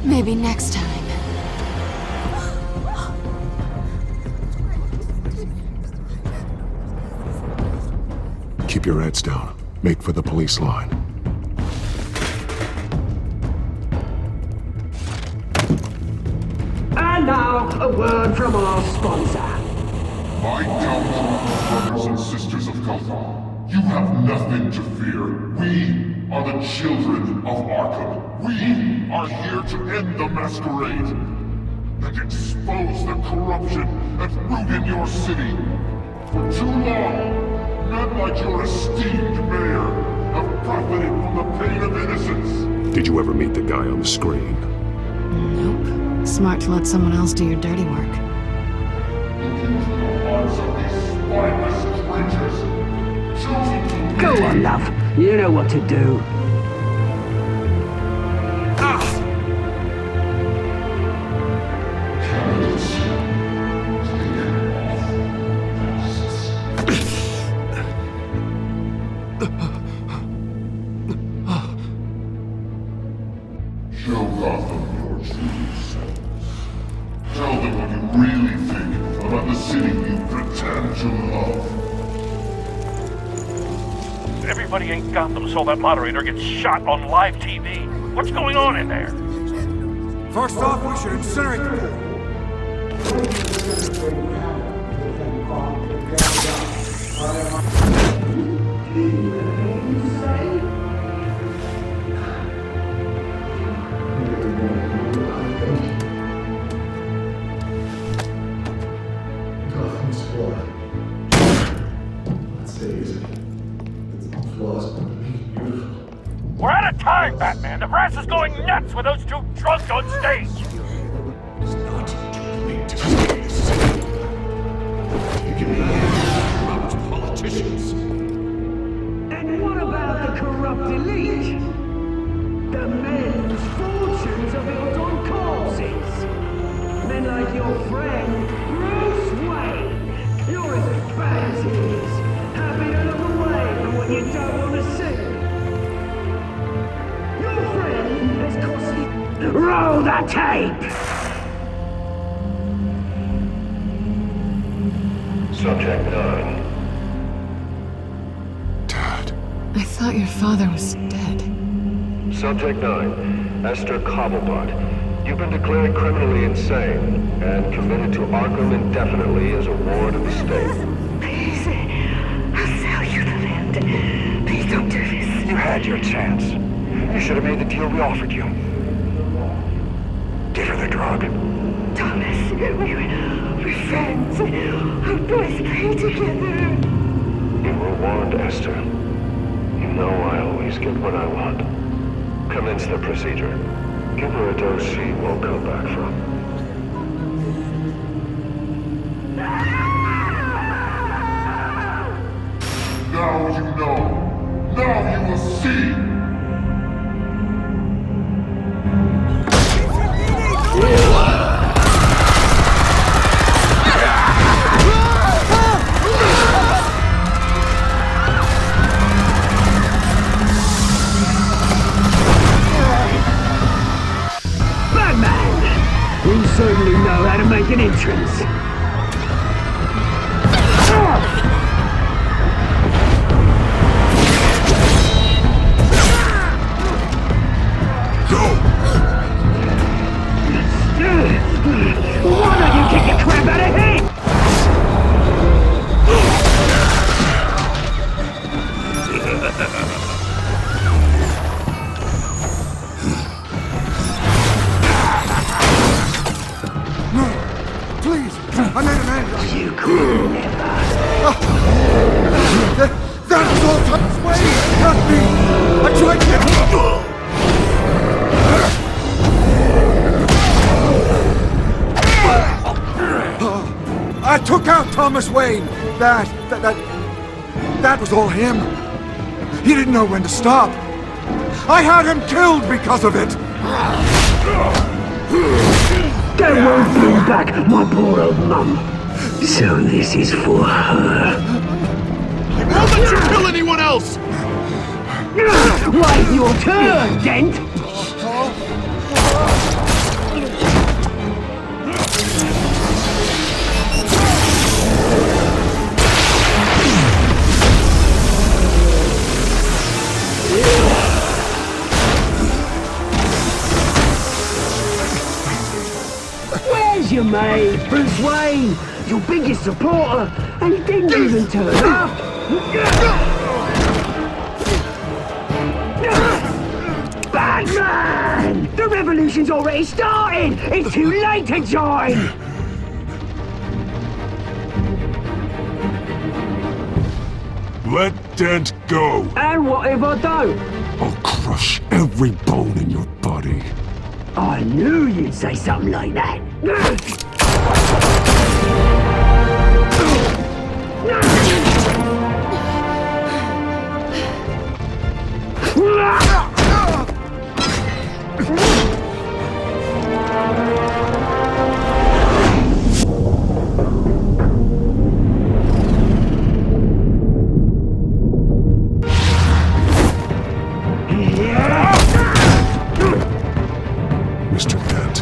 Maybe next time. Keep your heads down. Make for the police line. And now, a word from our sponsor. My gallant brothers and sisters of Gotham, you have nothing to fear. We are the Children of Arkham. We are here to end the masquerade and expose the corruption that root in your city. For too long, men like your esteemed mayor have profited from the pain of innocence. Did you ever meet the guy on the screen? Nope. Smart to let someone else do your dirty work. Go on, love. You know what to do. Show Gotham your true selves. Tell them what you really think about the city you pretend to love. Everybody in Gotham saw that moderator get shot on live TV. What's going on in there? First off, we should incinerate the pool. Gotham's flawed. Let's say it's flaws, but beautiful. We're out of time, Batman. The brass is going nuts with those two drunks on stage. Corrupt politicians. And what about the corrupt elite? The men's fortunes are built on corpses. Men like your friend, Bruce Wayne. You're as bad as he is. Happy to look away from what you don't want to see. Your friend has cost you... Roll the tape! Subject 9. I thought your father was dead. Subject 9. Esther Cobblepot. You've been declared criminally insane and committed to Arkham indefinitely as a ward of the state. Please, I'll sell you the land. Please don't do this. You had your chance. You should have made the deal we offered you. Give her the drug. Thomas, we're friends. Our boys play together. You were warned, Esther. You know I always get what I want. Commence the procedure. Give her a dose she won't come back from. Now you know. Now you will see. certainly know how to make an entrance. Why don't you kick the crap out of him? Please, I made an angle. You could never. That was all Thomas Wayne! Not me! I tried to get... I took out Thomas Wayne! That was all him. He didn't know when to stop. I had him killed because of it! That won't bring back my poor old mum. So this is for her. I won't let you kill anyone else! Wait your turn, Dent! Where's your mate, Bruce Wayne? Your biggest supporter, and he didn't even turn up. Batman! The revolution's already started! It's too late to join! Let Dent go! And what if I don't? I'll crush every bone in your body. I knew you'd say something like that. Mr. Dent.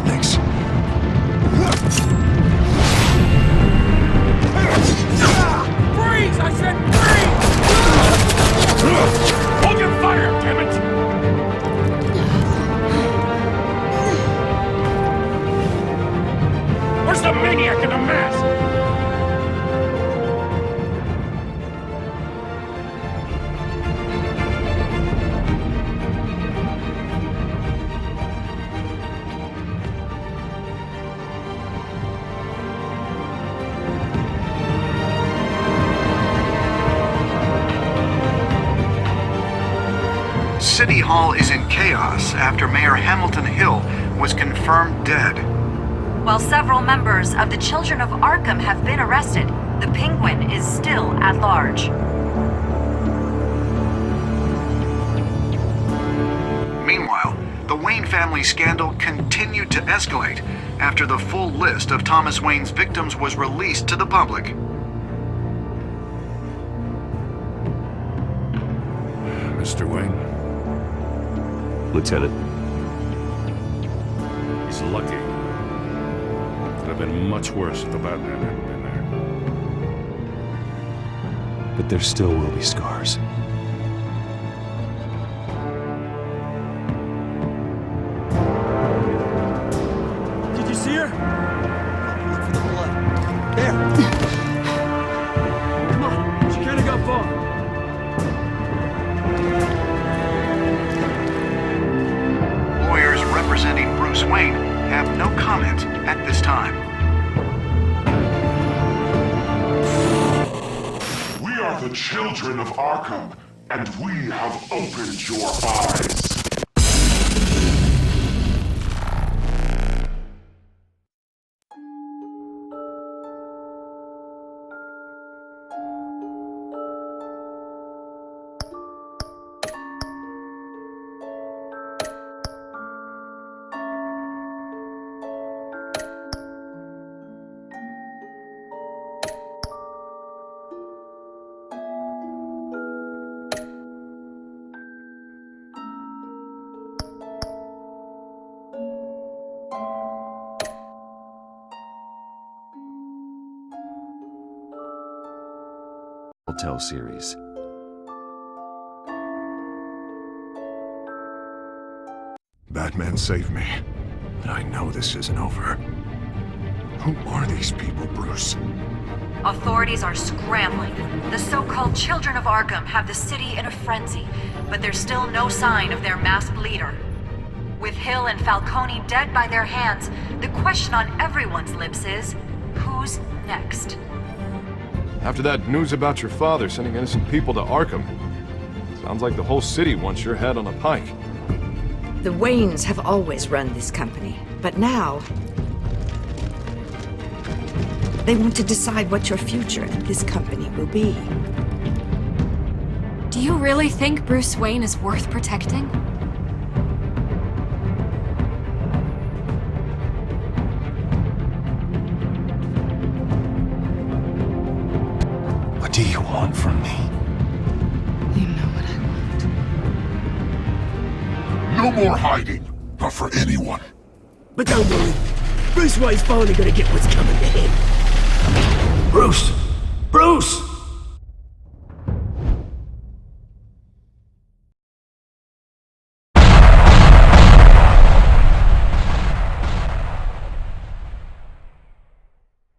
Thanks. Freeze! I said freeze! Hold your fire, damn it! Where's the maniac in the mask? City Hall is in chaos after Mayor Hamilton Hill was confirmed dead. While several members of the Children of Arkham have been arrested, the Penguin is still at large. Meanwhile, the Wayne family scandal continued to escalate after the full list of Thomas Wayne's victims was released to the public. Mr. Wayne. Lieutenant. He's lucky. Could have been much worse if the Batman hadn't been there. But there still will be scars. Did you see her? Look for the blood. There! Come on, she can't have got far. Lawyers representing Bruce Wayne have no comment at this time. We are the Children of Arkham, and we have opened your eyes. Tell series. Batman saved me, but I know this isn't over. Who are these people, Bruce? Authorities are scrambling. The so-called Children of Arkham have the city in a frenzy, but there's still no sign of their masked leader. With Hill and Falcone dead by their hands, the question on everyone's lips is, who's next? After that news about your father sending innocent people to Arkham, sounds like the whole city wants your head on a pike. The Waynes have always run this company, but now they want to decide what your future at this company will be. Do you really think Bruce Wayne is worth protecting? What do you want from me? You know what I want. No more hiding, not for anyone. But don't worry, Bruce Wayne's finally gonna get what's coming to him. Bruce! Bruce!